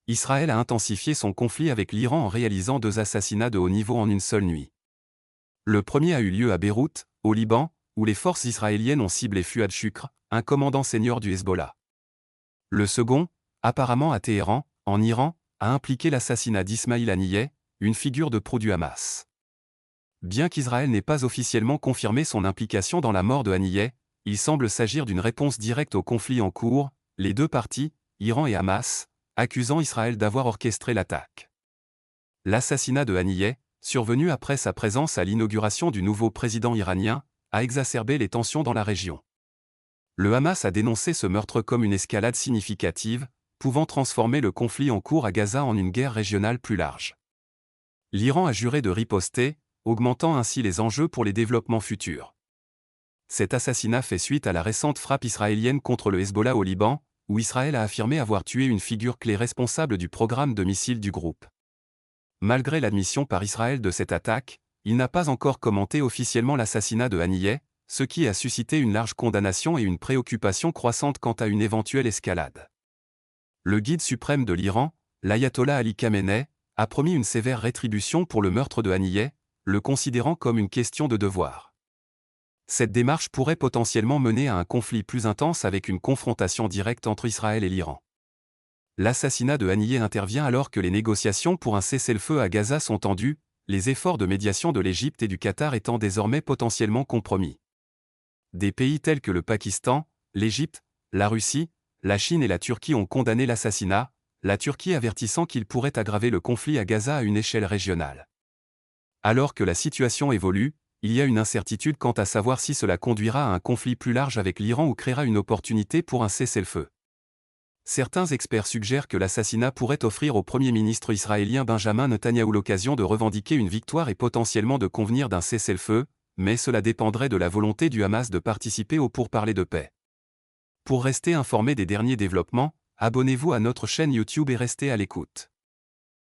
Israël a intensifié son conflit avec l'Iran en réalisant 2 assassinats de haut niveau en une seule nuit. Le premier a eu lieu à Beyrouth, au Liban, où les forces israéliennes ont ciblé Fouad Shukr, un commandant senior du Hezbollah. Le second, apparemment à Téhéran, en Iran, a impliqué l'assassinat d'Ismail Haniyeh, une figure de proue du Hamas. Bien qu'Israël n'ait pas officiellement confirmé son implication dans la mort de Haniyeh, il semble s'agir d'une réponse directe au conflit en cours, les deux parties, Iran et Hamas, accusant Israël d'avoir orchestré l'attaque. L'assassinat de Haniyeh, survenu après sa présence à l'inauguration du nouveau président iranien, a exacerbé les tensions dans la région. Le Hamas a dénoncé ce meurtre comme une escalade significative, pouvant transformer le conflit en cours à Gaza en une guerre régionale plus large. L'Iran a juré de riposter, augmentant ainsi les enjeux pour les développements futurs. Cet assassinat fait suite à la récente frappe israélienne contre le Hezbollah au Liban, où Israël a affirmé avoir tué une figure clé responsable du programme de missiles du groupe. Malgré l'admission par Israël de cette attaque, il n'a pas encore commenté officiellement l'assassinat de Haniyeh, ce qui a suscité une large condamnation et une préoccupation croissante quant à une éventuelle escalade. Le guide suprême de l'Iran, l'ayatollah Ali Khamenei, a promis une sévère rétribution pour le meurtre de Haniyeh, le considérant comme une question de devoir. Cette démarche pourrait potentiellement mener à un conflit plus intense avec une confrontation directe entre Israël et l'Iran. L'assassinat de Haniyeh intervient alors que les négociations pour un cessez-le-feu à Gaza sont tendues, les efforts de médiation de l'Égypte et du Qatar étant désormais potentiellement compromis. Des pays tels que le Pakistan, l'Égypte, la Russie, la Chine et la Turquie ont condamné l'assassinat, la Turquie avertissant qu'il pourrait aggraver le conflit à Gaza à une échelle régionale. Alors que la situation évolue, il y a une incertitude quant à savoir si cela conduira à un conflit plus large avec l'Iran ou créera une opportunité pour un cessez-le-feu. Certains experts suggèrent que l'assassinat pourrait offrir au Premier ministre israélien Benjamin Netanyahou l'occasion de revendiquer une victoire et potentiellement de convenir d'un cessez-le-feu, mais cela dépendrait de la volonté du Hamas de participer aux pourparlers de paix. Pour rester informé des derniers développements, abonnez-vous à notre chaîne YouTube et restez à l'écoute.